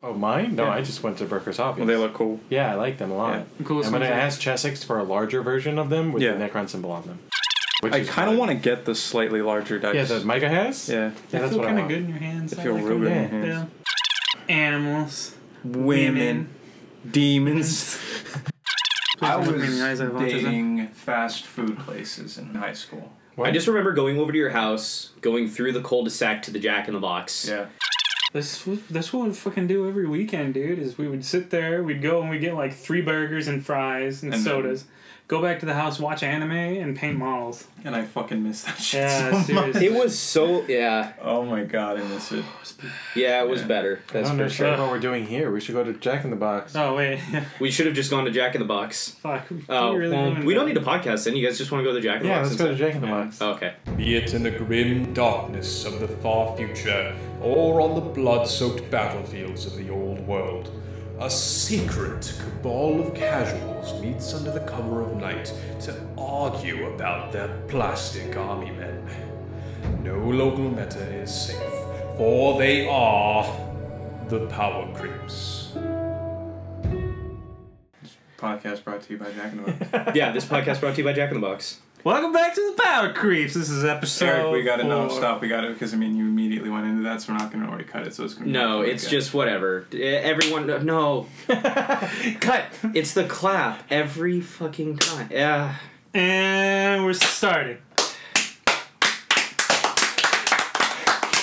Oh, mine? No, I just went to Burker's Hobbies. Well, they look cool. Yeah, I like them a lot. Yeah. Cool. I'm going to ask Chessex for a larger version of them with the Necron symbol on them. I kind of want to get the slightly larger decks. Yeah, that Micah has? Yeah. They that's feel kind of good in your hands. They feel real good in your hands. Yeah. Animals. Women. Demons. I was dating fast food places in high school. What? I just remember going over to your house, going through the cul-de-sac to the Jack in the Box. Yeah. That's what we'd fucking do every weekend, dude, is we would sit there, we'd go and we'd get like 3 burgers and fries and sodas. Go back to the house, watch anime, and paint models. And I fucking miss that shit so much. It was so, yeah. Oh my god, I miss it. Yeah, it was better. That's I don't for understand sure. what we're doing here. We should go to Jack in the Box. Oh, wait. We should have just gone to Jack in the Box. Fuck. We don't need a podcast then. You guys just want to go to Jack in the Box? Yeah, let's go to Jack in the Box. Oh, okay. Be it in the grim darkness of the far future, or on the blood-soaked battlefields of the old world, a secret cabal of casuals meets under the cover of night to argue about their plastic army men. No local meta is safe, for they are the power creeps. Podcast brought to you by Jack in the Box. Yeah, this podcast brought to you by Jack in the Box. Welcome back to the Power Creeps. This is episode Eric, we gotta 4. know. Stop. We gotta, because I mean, you immediately went into that, so we're not gonna already cut it. So it's gonna. No, it's just whatever. Everyone, no. Cut. It's the clap every fucking time. Yeah. And we're starting.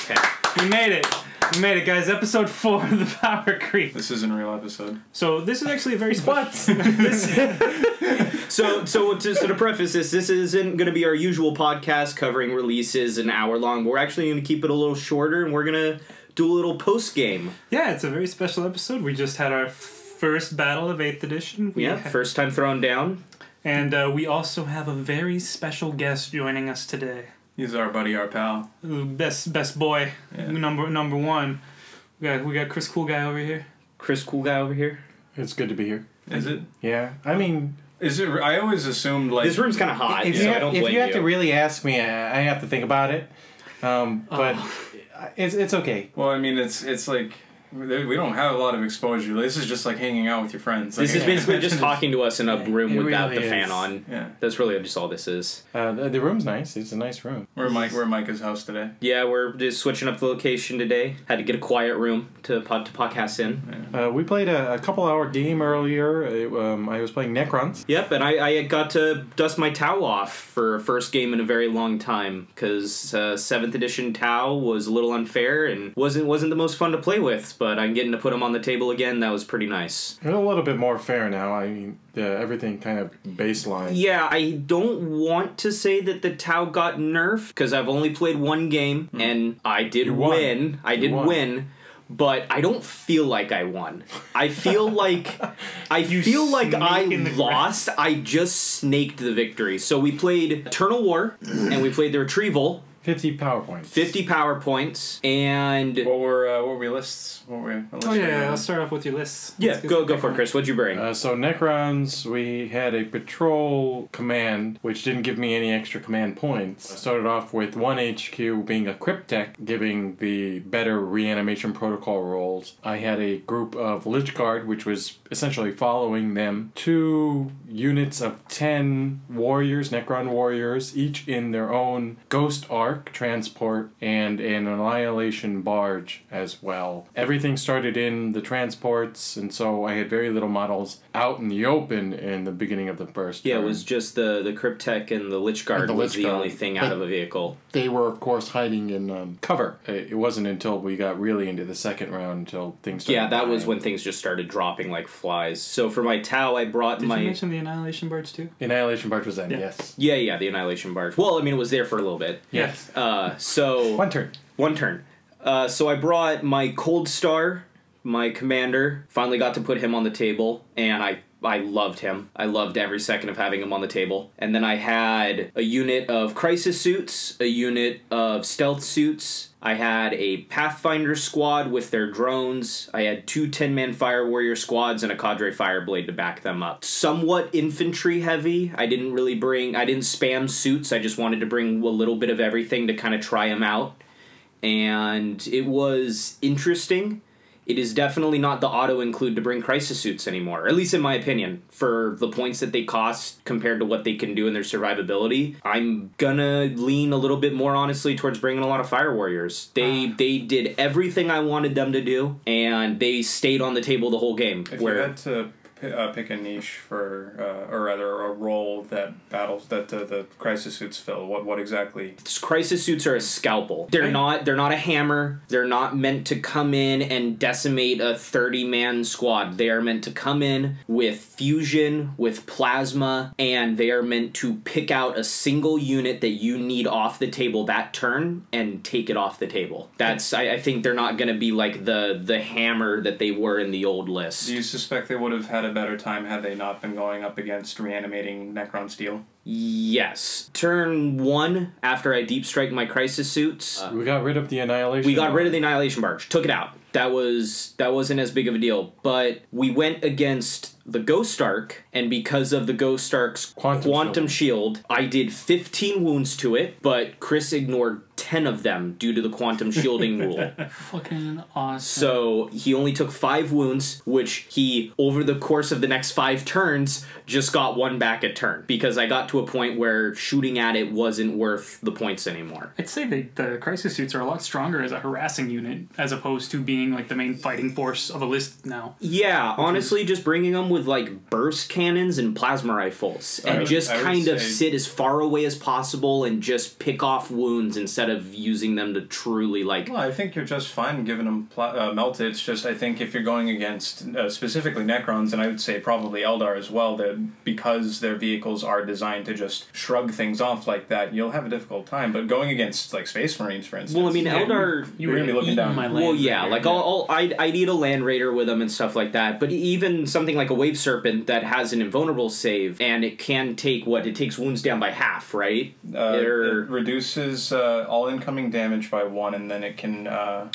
Okay. We made it. We made it, guys. Episode 4 of the Power Creep. This isn't a real episode. So this is actually a very special. So to preface this isn't going to be our usual podcast covering releases an hour long. We're actually going to keep it a little shorter, and we're going to do a little post-game. Yeah, it's a very special episode. We just had our first battle of 8th edition. First time thrown down. And we also have a very special guest joining us today. He's our buddy, our pal. Best boy. Yeah. Number one. We got Chris Cool Guy over here. Chris Cool Guy over here. It's good to be here. Is it? Yeah. I mean... Is it? I always assumed like... This room's kind of hot, if you have to really ask me, I have to think about it. But it's okay. Well, I mean, it's like... We don't have a lot of exposure. This is just like hanging out with your friends. This is basically just talking to us in a room without really the fan on. Yeah. That's really just all this is. The room's nice. It's a nice room. We're Micah's house today. Yeah, we're just switching up the location today. Had to get a quiet room to podcast in. Yeah. We played a couple-hour game earlier. I was playing Necrons. Yep, and I got to dust my Tau off for a first game in a very long time because 7th edition Tau was a little unfair and wasn't the most fun to play with. But I'm getting to put them on the table again. That was pretty nice. It's a little bit more fair now. I mean, everything kind of baseline. Yeah, I don't want to say that the Tau got nerfed because I've only played one game and I did win. I did win. But I don't feel like I won. I feel like I lost. I just snaked the victory. So we played Eternal War and we played the Retrieval. 50 power points. 50 power points, and what were we lists? Let's start off with your lists. Yeah, go for it, Chris. What'd you bring? So Necrons, we had a patrol command, which didn't give me any extra command points. I started off with 1 HQ being a Cryptech, giving the better reanimation protocol rolls. I had a group of Lich Guard, which was essentially following them. 2 units of 10 warriors, Necron warriors, each in their own Ghost Arc transport and an Annihilation barge as well. Everything started in the transports, and so I had very little models out in the open in the beginning of the first turn. It was just the Cryptech and the Lich Guard was the only thing out of a vehicle. They were, of course, hiding in cover. It wasn't until we got really into the second round until things started that dying. was when things just started dropping like flies. So for my Tau, I brought Did you mention the Annihilation barge too? The Annihilation barge was then, yes. Yeah, the Annihilation barge. Well, I mean, it was there for a little bit. Yes. So One turn. So I brought my Cold Star, my commander. Finally got to put him on the table, and I loved him. I loved every second of having him on the table. And then I had a unit of Crisis suits, a unit of Stealth suits. I had a Pathfinder squad with their drones. I had 2 10-man Fire Warrior squads and a Cadre Fireblade to back them up. Somewhat infantry heavy. I didn't spam suits. I just wanted to bring a little bit of everything to kind of try them out. And it was interesting. it is definitely not the auto-include to bring crisis suits anymore, at least in my opinion. For the points that they cost compared to what they can do in their survivability, I'm gonna lean a little bit more honestly towards bringing a lot of Fire Warriors. They did everything I wanted them to do, and they stayed on the table the whole game. If you had to pick a niche for, or rather a role that the crisis suits fill, what exactly? Crisis suits are a scalpel. They're not a hammer. They're not meant to come in and decimate a 30-man squad. They are meant to come in with fusion, with plasma, and they are meant to pick out a single unit that you need off the table that turn and take it off the table. That's I think they're not going to be like the hammer that they were in the old list. Do you suspect they would have had a better time had they not been going up against reanimating Necron Steel? Yes. Turn 1, after I deep strike my crisis suits. We got rid of the Annihilation We got rid of the Annihilation Barge. Took it out. That wasn't as big of a deal. But we went against the Ghost Ark, and because of the Ghost Ark's Quantum Shield, I did 15 wounds to it, but Chris ignored 10 of them due to the Quantum Shielding rule. Fucking awesome. So he only took 5 wounds, which he, over the course of the next 5 turns, just got 1 back a turn, because I got to a point where shooting at it wasn't worth the points anymore. I'd say the crisis suits are a lot stronger as a harassing unit, as opposed to being like the main fighting force of a list now. Yeah, honestly, just bringing them with like burst cannons and plasma rifles, and just kind of sit as far away as possible and just pick off wounds instead of using them to truly like... Well, I think you're just fine giving them melted. It's just, I think if you're going against specifically Necrons, and I would say probably Eldar as well, that because their vehicles are designed to just shrug things off like that, you'll have a difficult time. But going against like Space Marines, for instance... Well, I mean, Eldar... You're going to be looking down. My land well, yeah, like I need a Land Raider with them and stuff like that, but even something like a Wave Serpent that has an invulnerable save, and it can take, it takes wounds down by half, right? It reduces all incoming damage by 1, and then it can...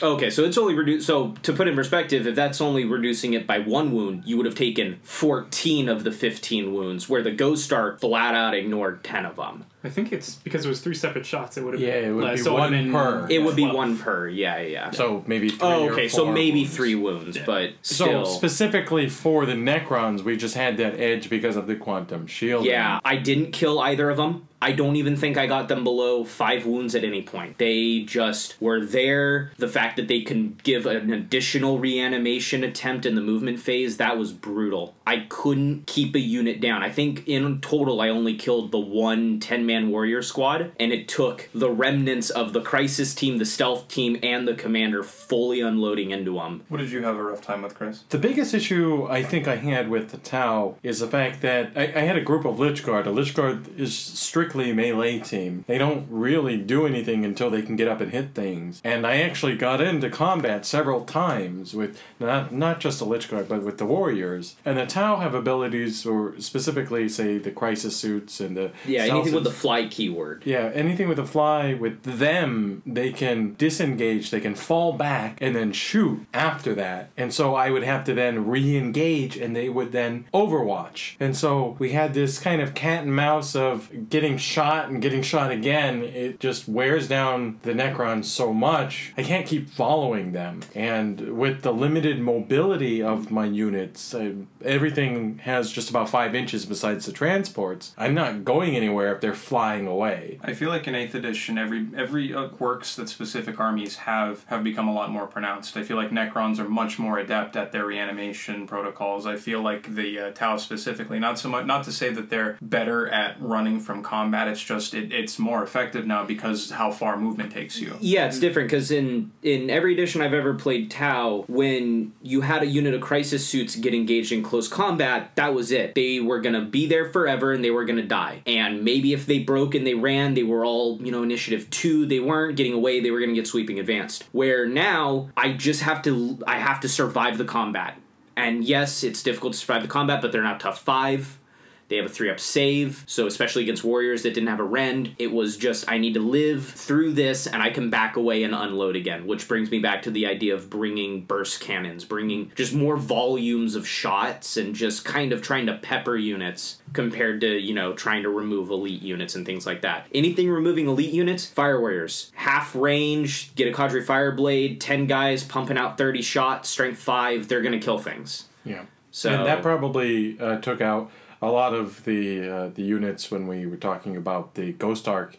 Okay, so it's only reduced... So, to put in perspective, if that's only reducing it by 1 wound, you would have taken 14 of the 15 wounds, where the Ghost Ark flat out ignored 10 of them. I think it's because it was 3 separate shots. It would have been it would less, be so 1 per. It would be 1 per, yeah. So maybe 3 Oh, okay, or 4 so maybe wounds. 3 wounds, but still... So specifically for the Necrons, we just had that edge because of the Quantum Shield. Yeah, I didn't kill either of them. I don't even think I got them below 5 wounds at any point. They just were there. The fact that they can give an additional reanimation attempt in the movement phase, that was brutal. I couldn't keep a unit down. I think in total I only killed the 1 10-man warrior squad, and it took the remnants of the crisis team, the stealth team, and the commander fully unloading into them. What did you have a rough time with, Chris? The biggest issue I think I had with the Tau is the fact that I had a group of Lich Guard. A Lich Guard is strictly melee team. They don't really do anything until they can get up and hit things. And I actually got into combat several times with not just the Lich Guard, but with the warriors. And the Tau have abilities, or specifically, say, the crisis suits and the... Yeah, anything with the fly keyword. Yeah, anything with a fly, with them, they can disengage, they can fall back, and then shoot after that. And so I would have to then re-engage, and they would then overwatch. And so we had this kind of cat and mouse of getting shot and getting shot again. It just wears down the Necrons so much, I can't keep following them. And with the limited mobility of my units, everything has just about 5 inches besides the transports. I'm not going anywhere if they're flying away. I feel like in 8th edition, every quirks that specific armies have become a lot more pronounced. I feel like Necrons are much more adept at their reanimation protocols. I feel like the Tau specifically, not so much, not to say that they're better at running from combat, it's just it's more effective now because how far movement takes you. Yeah, it's different because in every edition I've ever played Tau, when you had a unit of crisis suits get engaged in close combat, that was it. They were going to be there forever and they were going to die. And maybe if they broke and they ran, they were all, initiative 2, they weren't getting away, they were going to get sweeping advanced. Where now, I have to survive the combat. And yes, it's difficult to survive the combat, but they're not tough 5. They have a 3-up save, so especially against warriors that didn't have a rend, it was just, I need to live through this and I can back away and unload again, which brings me back to the idea of bringing burst cannons, bringing just more volumes of shots and just kind of trying to pepper units compared to, you know, trying to remove elite units and things like that. Anything removing elite units, Fire Warriors. Half range, get a Cadre Fireblade, 10 guys pumping out 30 shots, strength 5, they're going to kill things. Yeah. So, and that probably took out a lot of the units when we were talking about the Ghost Arc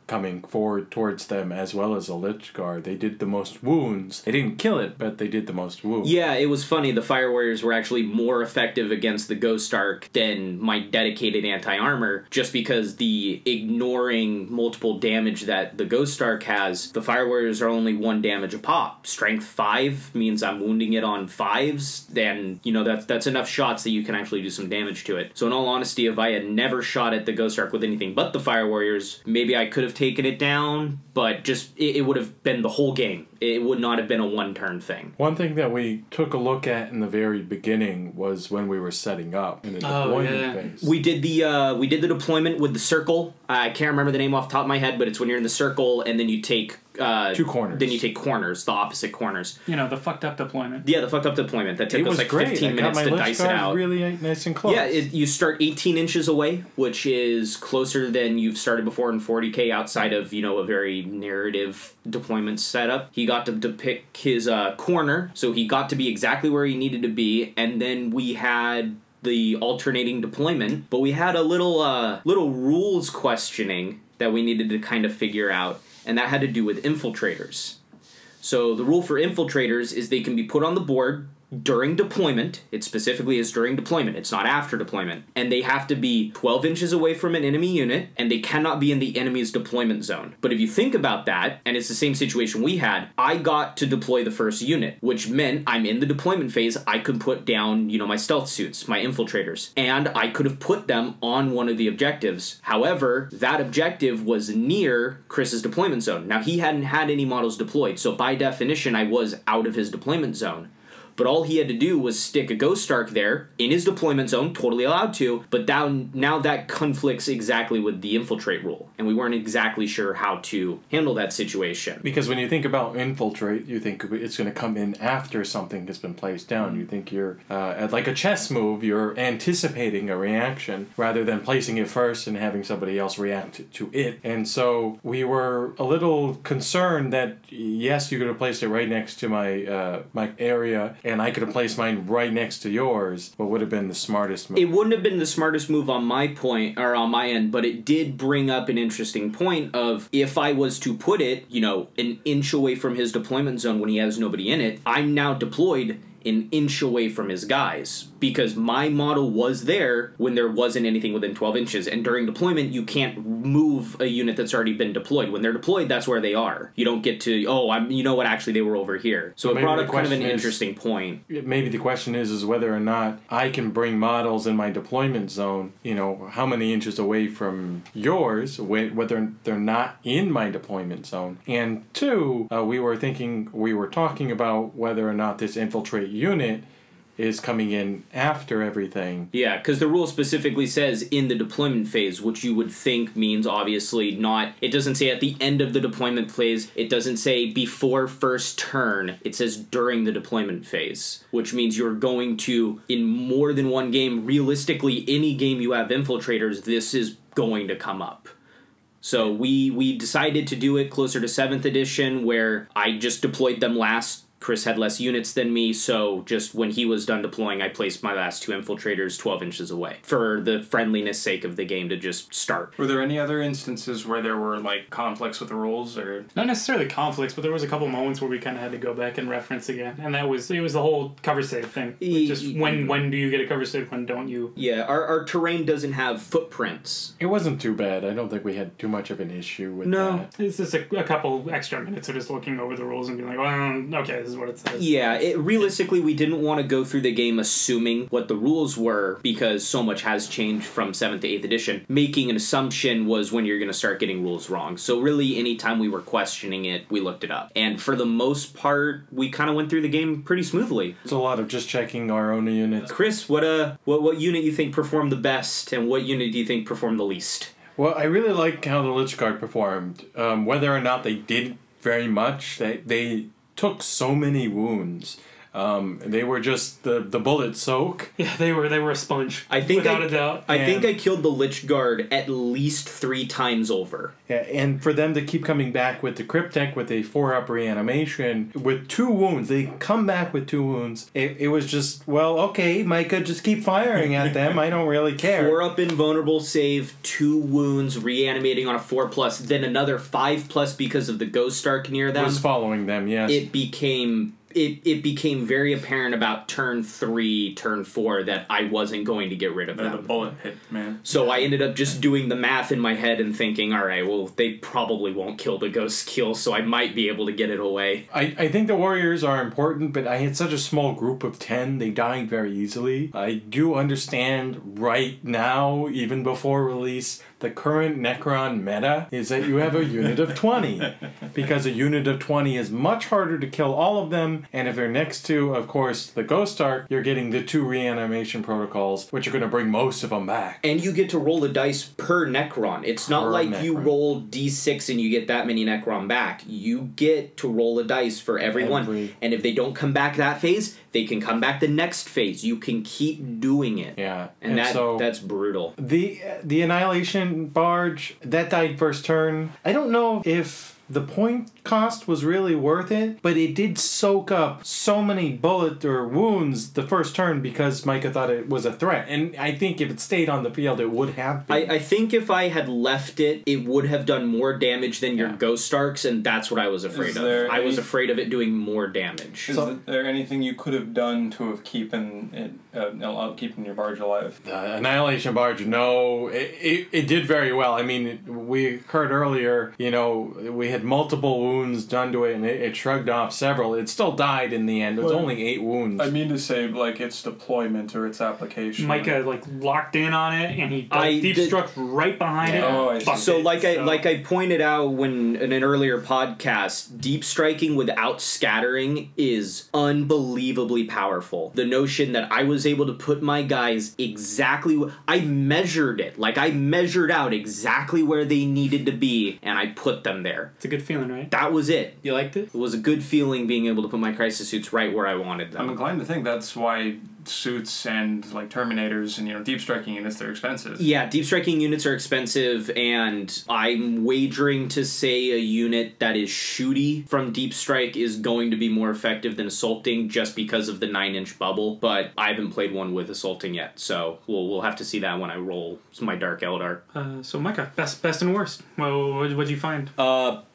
coming forward towards them, as well as a Lich Guard. They did the most wounds. They didn't kill it, but they did the most wounds. Yeah, it was funny. The Fire Warriors were actually more effective against the Ghost Arc than my dedicated anti-armor, just because the ignoring multiple damage that the Ghost Arc has, the Fire Warriors are only 1 damage a pop. Strength 5 means I'm wounding it on 5s, then, you know, that's enough shots that you can actually do some damage to it. So in all honesty, if I had never shot at the Ghost Arc with anything but the Fire Warriors, maybe I could have taken it down, but just it would have been the whole game. It would not have been a one-turn thing. One thing that we took a look at in the very beginning was when we were setting up in the deployment phase. We did the deployment with the circle. I can't remember the name off the top of my head, but it's when you're in the circle and then you take 2 corners. Then you take corners, the opposite corners. You know, the fucked up deployment. Yeah, the fucked up deployment. That took us like 15 minutes to dice it out. Really nice and close. Yeah, you start 18 inches away, which is closer than you've started before in 40k outside of, you know, a very narrative deployment setup. He got to pick his corner, so he got to be exactly where he needed to be, and then we had the alternating deployment, but we had a little rules questioning that we needed to kind of figure out, and that had to do with infiltrators. So the rule for infiltrators is they can be put on the board during deployment. It specifically is during deployment. It's not after deployment. And they have to be 12 inches away from an enemy unit, and they cannot be in the enemy's deployment zone. But if you think about that, and it's the same situation we had, I got to deploy the first unit, which meant I'm in the deployment phase. I could put down, you know, my stealth suits, my infiltrators, and I could have put them on one of the objectives. However, that objective was near Chris's deployment zone. Now, he hadn't had any models deployed, so by definition, I was out of his deployment zone. But all he had to do was stick a Ghost Arc there, in his deployment zone, totally allowed to, but now that conflicts exactly with the infiltrate rule, and we weren't exactly sure how to handle that situation. Because when you think about infiltrate, you think it's going to come in after something has been placed down. You think you're, like a chess move, you're anticipating a reaction, rather than placing it first and having somebody else react to it. And so we were a little concerned that, yes, you could have placed it right next to my area, and I could have placed mine right next to yours, but would have been the smartest move. It wouldn't have been the smartest move on my point, or on my end, but it did bring up an interesting point of, if I was to put it, you know, an inch away from his deployment zone when he has nobody in it, I'm now deployed an inch away from his guys, because my model was there when there wasn't anything within 12 inches, and during deployment you can't move a unit that's already been deployed. When they're deployed, that's where they are. You don't get to, you know what, actually they were over here. So it brought up kind of an interesting point. Maybe the question is whether or not I can bring models in my deployment zone, you know, how many inches away from yours, whether they're not in my deployment zone. And 2, we were talking about whether or not this infiltrate unit is coming in after everything. Yeah, because the rule specifically says in the deployment phase, which you would think means obviously not, it doesn't say at the end of the deployment phase, it doesn't say before first turn, it says during the deployment phase, which means you're going to, in more than one game, realistically, any game you have infiltrators, this is going to come up. So we decided to do it closer to 7th edition, where I just deployed them last. Chris had less units than me, so just when he was done deploying, I placed my last 2 infiltrators 12 inches away for the friendliness sake of the game to just start. Were there any other instances where there were, like, conflicts with the rules, or...? Not necessarily conflicts, but there was a couple moments where we kind of had to go back and reference again, and it was the whole cover save thing. Just when do you get a cover save, when don't you? Yeah, our terrain doesn't have footprints. It wasn't too bad. I don't think we had too much of an issue with that. It's just a couple extra minutes of just looking over the rules and being like, well, okay, this is what it says. Yeah, realistically, we didn't want to go through the game assuming what the rules were because so much has changed from 7th to 8th edition. Making an assumption was when you're going to start getting rules wrong. So really, anytime we were questioning it, we looked it up. And for the most part, we kind of went through the game pretty smoothly. It's a lot of just checking our own units. Chris, what unit you think performed the best, and what unit do you think performed the least? Well, I really like how the Lich Guard performed. Whether or not they did very much, they took so many wounds. They were just the bullet soak. Yeah, they were a sponge. Without a doubt. I think I killed the Lich Guard at least 3 times over. Yeah, and for them to keep coming back with the Cryptek with a 4-up reanimation with 2 wounds, they come back with 2 wounds. It was just, well, okay, Micah, just keep firing at them. I don't really care. 4-up invulnerable save, 2 wounds, reanimating on a 4+, then another 5+ because of the Ghost Arc near them. Was following them, yes. It became very apparent about turn 3, turn 4 that I wasn't going to get rid of them. The bullet hit, man. So I ended up just doing the math in my head and thinking, all right, well, they probably won't kill the ghost kill, so I might be able to get it away. I think the warriors are important, but I had such a small group of 10, they died very easily. I do understand right now, even before release, the current Necron meta is that you have a unit of 20. Because a unit of 20 is much harder to kill all of them, and if they're next to, of course, the Ghost Arc, you're getting the 2 reanimation protocols, which are going to bring most of them back. And you get to roll the dice per Necron. It's not like you roll D6 and you get that many Necron back. You get to roll a dice for everyone. And if they don't come back that phase, they can come back the next phase. You can keep doing it. Yeah. And that's brutal. The Annihilation Barge, that died first turn. I don't know if the point cost was really worth it, but it did soak up so many bullet or wounds the first turn because Micah thought it was a threat. And I think if it stayed on the field, it would have been. I think if I had left it, it would have done more damage than your Ghost Arcs, and that's what I was afraid of. I was afraid of it doing more damage. Is there anything you could have done to have keeping your barge alive? The Annihilation Barge, no. It did very well. I mean, we heard earlier, we had multiple wounds done to it, and it shrugged off several. It still died in the end. It was only 8 wounds. I mean to say, like, its deployment or its application. Micah, locked in on it, and he deep struck right behind it. Oh, I see. So, like I pointed out in an earlier podcast, deep striking without scattering is unbelievably powerful. The notion that I was able to put my guys exactly... I measured it. I measured out exactly where they needed to be, and I put them there. It's a good feeling, right? That was it. You liked it? It was a good feeling being able to put my crisis suits right where I wanted them. I'm inclined to think that's why suits and Terminators and deep striking units, they're expensive. Yeah, deep striking units are expensive, and I'm wagering to say a unit that is shooty from deep strike is going to be more effective than assaulting just because of the 9-inch bubble. But I haven't played one with assaulting yet, so we'll have to see that when I roll my Dark Eldar. So Micah, best and worst. What'd you find?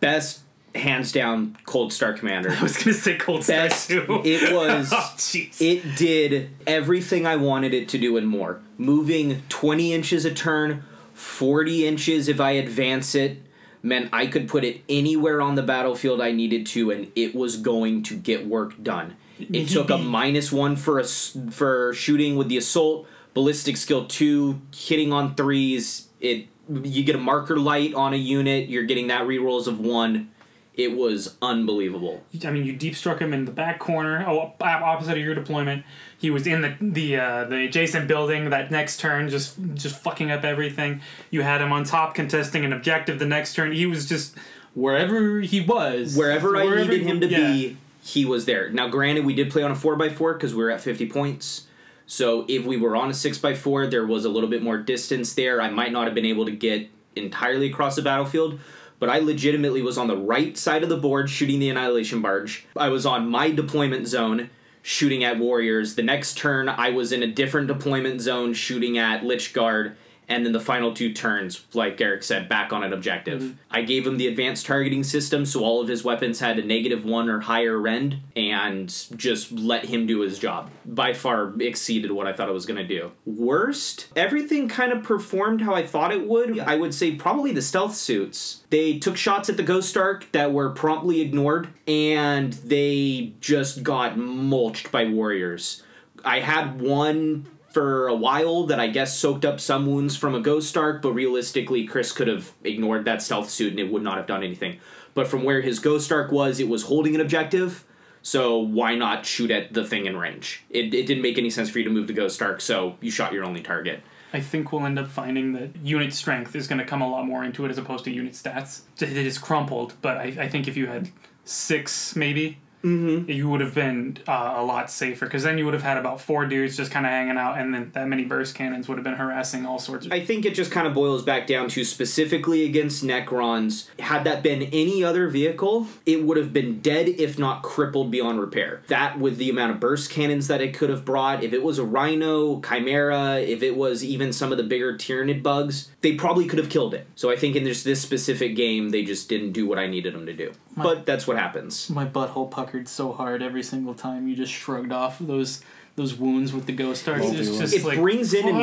Best. Hands down, Cold Star Commander. I was going to say Cold Star too. It was. Oh, jeez. It did everything I wanted it to do and more. Moving 20 inches a turn, 40 inches if I advance it, meant I could put it anywhere on the battlefield I needed to, and it was going to get work done. It took a -1 for shooting with the assault, ballistic skill 2, hitting on 3s. You get a marker light on a unit. You're getting that rerolls of 1. It was unbelievable. I mean, you deep struck him in the back corner, opposite of your deployment. He was in the adjacent building that next turn, just fucking up everything. You had him on top contesting an objective the next turn. He was just wherever he was. Wherever I needed him to be, he was there. Now, granted, we did play on a 4x4 because we were at 50 points. So if we were on a 6x4, there was a little bit more distance there. I might not have been able to get entirely across the battlefield. But I legitimately was on the right side of the board shooting the Annihilation Barge. I was on my deployment zone shooting at Warriors. The next turn, I was in a different deployment zone shooting at Lich Guard. and then the final 2 turns, like Erik said, back on an objective. Mm-hmm. I gave him the advanced targeting system, so all of his weapons had a -1 or higher rend, and just let him do his job. By far exceeded what I thought it was going to do. Worst? Everything kind of performed how I thought it would. I would say probably the stealth suits. They took shots at the Ghost Ark that were promptly ignored, and they just got mulched by warriors. I had one for a while that I guess soaked up some wounds from a Ghost Ark, but realistically Chris could have ignored that stealth suit and it would not have done anything. But from where his Ghost Ark was, it was holding an objective, so why not shoot at the thing in range? It didn't make any sense for you to move the Ghost Ark, so you shot your only target. I think we'll end up finding that unit strength is going to come a lot more into it as opposed to unit stats. It is crumpled, but I think if you had 6 maybe, you would have been a lot safer, because then you would have had about 4 dudes just kind of hanging out, and then that many burst cannons would have been harassing all sorts of... I think it just kind of boils back down to specifically against Necrons. Had that been any other vehicle, it would have been dead, if not crippled beyond repair. That with the amount of burst cannons that it could have brought, if it was a Rhino, Chimera, if it was even some of the bigger Tyranid bugs, they probably could have killed it. So I think in this specific game, they just didn't do what I needed them to do. But that's what happens. My butthole puckered so hard every single time you just shrugged off those wounds with the Ghost Arks. It's just It like, brings in... Oh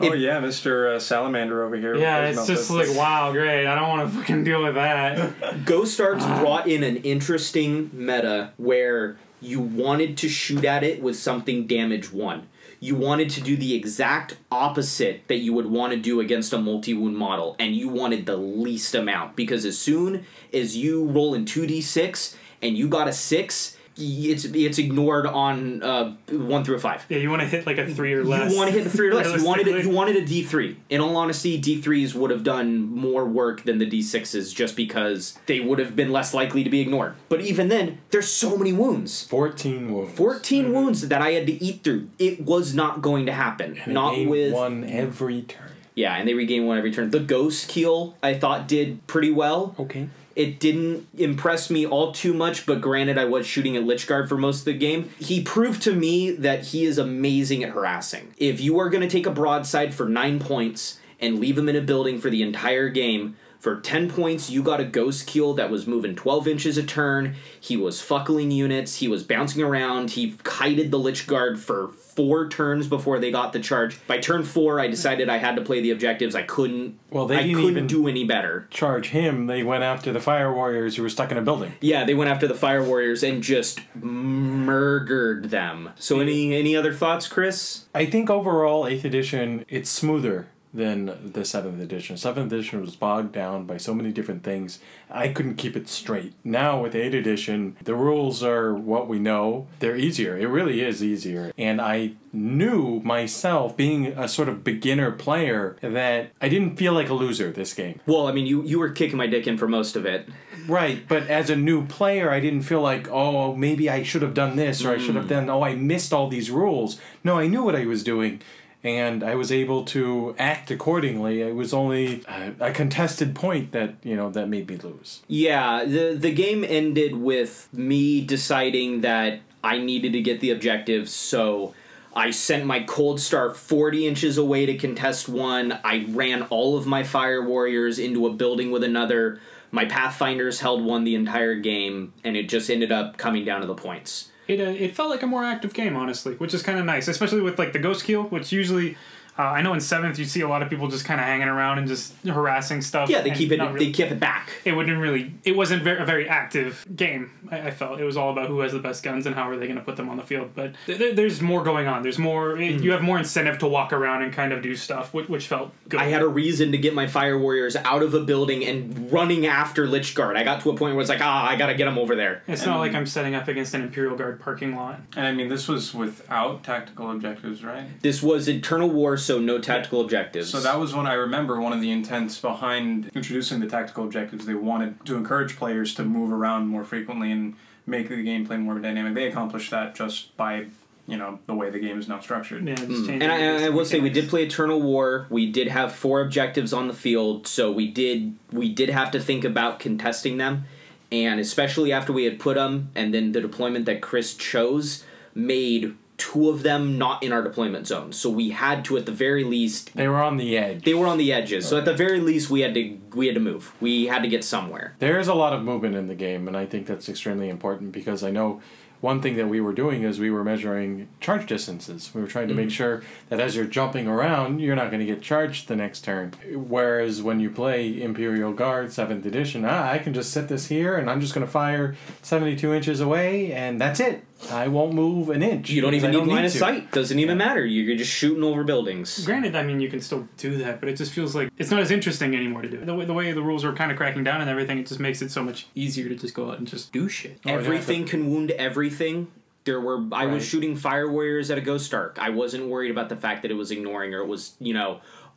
yeah, Mr. Salamander over here. yeah, it's just like, wow, great. I don't want to fucking deal with that. Ghost Arks brought in an interesting meta where you wanted to shoot at it with something damage 1. You wanted to do the exact opposite that you would want to do against a multi-wound model, and you wanted the least amount, because as soon as you roll in 2d6 and you got a 6, it's ignored on 1 through a 5. Yeah, you want to hit like a 3 or less. You want to hit the 3 or less. You wanted a D3. In all honesty, D3s would have done more work than the D6s, just because they would have been less likely to be ignored. But even then, there's so many wounds. 14 wounds. 14 wounds that I had to eat through. It was not going to happen. And not with 1 every turn. Yeah, and they regain 1 every turn. The Ghost Keel, I thought, did pretty well. Okay. It didn't impress me all too much, but granted, I was shooting at Lichguard for most of the game. He proved to me that he is amazing at harassing. If you are going to take a broadside for 9 points and leave him in a building for the entire game, for 10 points, you got a Ghost Keel that was moving 12 inches a turn. He was fuckling units. He was bouncing around. He kited the Lichguard for 4 turns before they got the charge. By turn 4, I decided I had to play the objectives. I couldn't. Well, they I didn't couldn't even do any better. charge him. They went after the fire warriors who were stuck in a building. Yeah, they went after the Fire Warriors and just murdered them. So any other thoughts, Chris? I think overall, 8th edition, it's smoother than the 7th edition. 7th edition was bogged down by so many different things. I couldn't keep it straight. Now with 8th edition, the rules are what we know. They're easier. It really is easier. And I knew myself, being a sort of beginner player, that I didn't feel like a loser this game. Well, I mean, you were kicking my dick in for most of it. Right, but as a new player, I didn't feel like, oh, maybe I should have done this, or I should have done, I missed all these rules. No, I knew what I was doing. And I was able to act accordingly. It was only a contested point that, that made me lose. Yeah, the game ended with me deciding that I needed to get the objectives, so I sent my Cold Star 40 inches away to contest 1. I ran all of my Fire Warriors into a building with another. My Pathfinders held 1 the entire game, and it just ended up coming down to the points. It felt like a more active game, honestly, which is kind of nice, especially with like the Ghost Keel, which usually I know in 7th you see a lot of people just kind of hanging around and just harassing stuff. Yeah, they keep it back. It wasn't a very active game. I felt it was all about who has the best guns and how are they going to put them on the field. But there's more going on. There's more. You have more incentive to walk around and kind of do stuff, which felt good. I had a reason to get my Fire Warriors out of a building and running after Lichguard. I got to a point where it's like, I got to get them over there. It's not like I'm setting up against an Imperial Guard parking lot. And I mean, this was without tactical objectives, right? This was Eternal War, so no tactical objectives. So that was when I remember one of the intents behind introducing the tactical objectives. They wanted to encourage players to move around more frequently and make the gameplay more dynamic. They accomplished that just by, the way the game is now structured. Yeah, just And I will say we did play Eternal War. We did have 4 objectives on the field, so we did have to think about contesting them. And especially after we had put them, and then the deployment that Chris chose made two of them not in our deployment zone. So we had to, at the very least... They were on the edge. They were on the edges. Okay. So at the very least, we had to move. We had to get somewhere. There's a lot of movement in the game, and I think that's extremely important because I know one thing that we were doing is we were measuring charge distances. We were trying to make sure that as you're jumping around, you're not going to get charged the next turn. Whereas when you play Imperial Guard 7th edition, I can just set this here and I'm just going to fire 72 inches away and that's it. I won't move an inch. You don't even need line of sight. Doesn't even matter. You're just shooting over buildings. Granted, I mean, you can still do that, but it just feels like it's not as interesting anymore to do it. The way the rules are kind of cracking down and everything, it just makes it so much easier to just go out and just do shit. Everything can wound everything. I was shooting Fire Warriors at a Ghost Arc. I wasn't worried about the fact that it was ignoring or it was,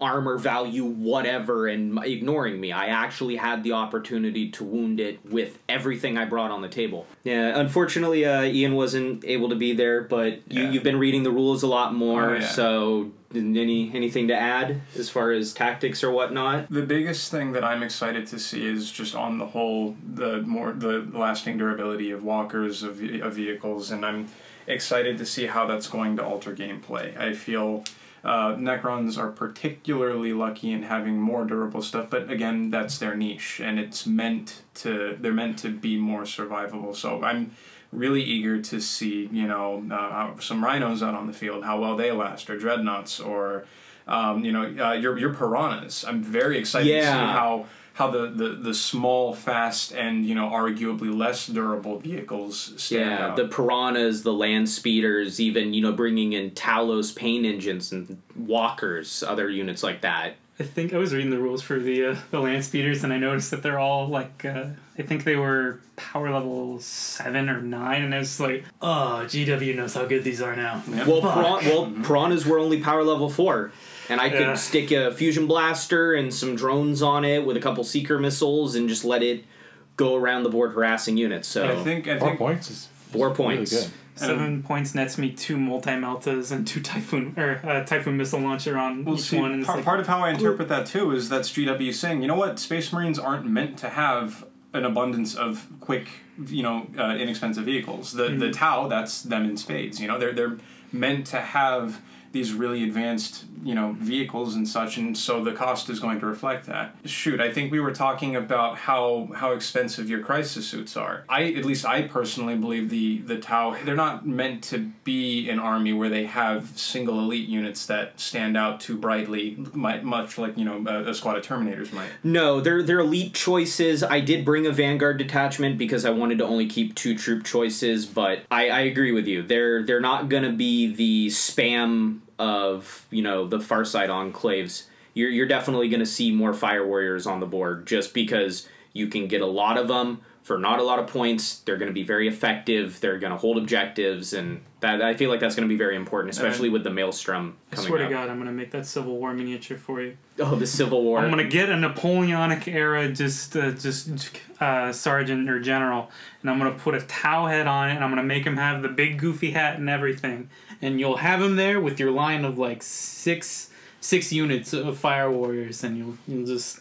armor value, whatever, and ignoring me. I actually had the opportunity to wound it with everything I brought on the table. Yeah, unfortunately, Ian wasn't able to be there, but you've been reading the rules a lot more, so anything to add as far as tactics or whatnot? The biggest thing that I'm excited to see is just on the whole, the lasting durability of walkers, of vehicles, and I'm excited to see how that's going to alter gameplay. I feel... Necrons are particularly lucky in having more durable stuff, but again, that's their niche, and they're meant to be more survivable. So I'm really eager to see, some rhinos out on the field, how well they last, or dreadnoughts, or your piranhas. I'm very excited to see how the small, fast, and arguably less durable vehicles stand out. The piranhas, the land speeders, even bringing in Talos pain engines and walkers, other units like that. I think I was reading the rules for the land speeders, and I noticed that they're all like I think they were power level 7 or 9, and I was like, oh, GW knows how good these are now. Yep. Well, piranhas were only power level 4. And I could stick a fusion blaster and some drones on it with a couple seeker missiles and just let it go around the board harassing units. So I think 4 points is 4 points. Really good. 7 points nets me 2 multi-meltas and 2 typhoon missile launcher on each one. And part of how I interpret that too is that's GW saying, you know what, Space Marines aren't meant to have an abundance of quick, inexpensive vehicles. The Tau, that's them in spades. They're meant to have these really advanced, vehicles and such, and so the cost is going to reflect that. Shoot, I think we were talking about how expensive your crisis suits are. At least I personally believe the Tau, they're not meant to be an army where they have single elite units that stand out too brightly, much like, a squad of Terminators might. No, they're elite choices. I did bring a Vanguard detachment because I wanted to only keep 2 troop choices, but I agree with you. They're not going to be the spam of the Farsight enclaves. You're definitely going to see more Fire Warriors on the board just because you can get a lot of them for not a lot of points. They're going to be very effective. They're going to hold objectives, and that I feel like that's going to be very important, especially with the Maelstrom coming up. I swear to God, I'm going to make that Civil War miniature for you. Oh, the Civil War. I'm going to get a Napoleonic era sergeant or general, and I'm going to put a Tau head on it, and I'm going to make him have the big goofy hat and everything. And you'll have him there with your line of like six units of Fire Warriors, and you'll just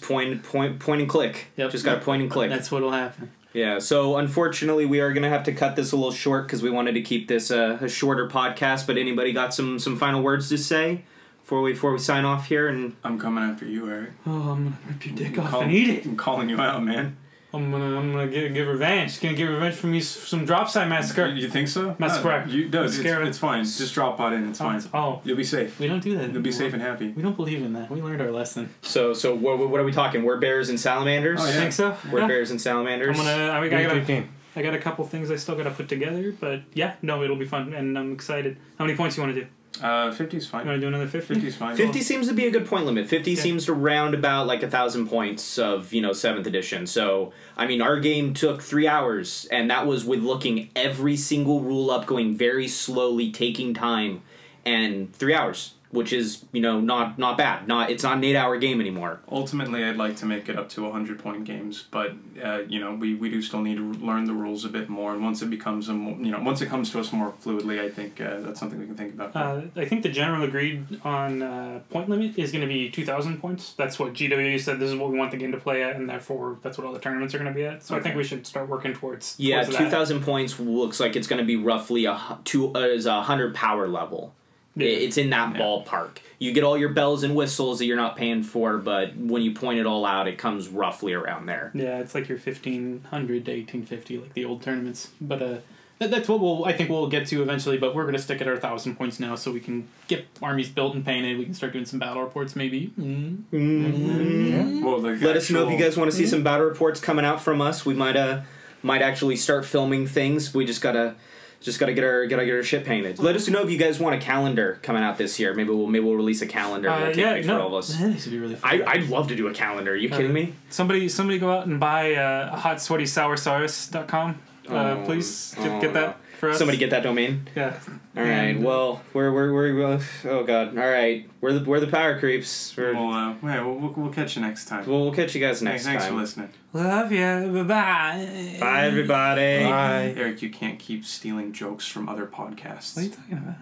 point and click. Yep. Just got to point and click. That's what'll happen. Yeah, so unfortunately we are going to have to cut this a little short because we wanted to keep this a shorter podcast, but anybody got some final words to say before we sign off here? And I'm coming after you, Eric. Oh, I'm going to rip your dick off and eat it. I'm calling you out, man. I'm gonna give revenge. Gonna get revenge from you some drop side massacre. You think so? Massacre. It's fine. Just drop pod in. It's fine. You'll be safe. We don't do that. You'll be safe and happy. We don't believe in that. We learned our lesson. So what are we talking? Word bears and salamanders? Oh, yeah. I think so. Word bears and salamanders. I got a couple things I still gotta put together, but it'll be fun, and I'm excited. How many points you want to do? 50's fine. You want to do another 50? 50's fine. 50 seems to be a good point limit. 50 seems to round about like 1,000 points of 7th edition. So I mean, our game took 3 hours, and that was with looking every single rule up, going very slowly, taking time, and 3 hours. which is, not bad. It's not an 8-hour game anymore. Ultimately, I'd like to make it up to 100-point games, but we do still need to learn the rules a bit more. And once it becomes once it comes to us more fluidly, I think that's something we can think about. I think the general agreed on point limit is going to be 2,000 points. That's what GW said. This is what we want the game to play at, and therefore that's what all the tournaments are going to be at. So I think we should start working towards. Yeah, towards 2,000 points looks like it's going to be roughly a 100 power level. Yeah. It's in that ballpark. You get all your bells and whistles that you're not paying for, but when you point it all out, it comes roughly around there. Yeah, it's like your 1,500 to 1,850, like the old tournaments. But that's what I think we'll get to eventually. But we're going to stick at our 1,000 points now, so we can get armies built and painted. We can start doing some battle reports, maybe. Well, let us know if you guys want to see some battle reports coming out from us. We might actually start filming things. We just gotta get our shit painted. Let us know if you guys want a calendar coming out this year. Maybe we'll release a calendar. Take pictures for all of us. This would be really fun. I'd love to do a calendar. Are you kidding me? Somebody go out and buy hotsweatysoursaurus.com. Please get that for us. Somebody get that domain. Yeah. All right. Well, we're oh god. All right. We're the power creeps. We'll catch you next time. We'll catch you guys next time. Thanks for listening. Love you. Bye. Bye, everybody. Bye. Erik, you can't keep stealing jokes from other podcasts. What are you talking about?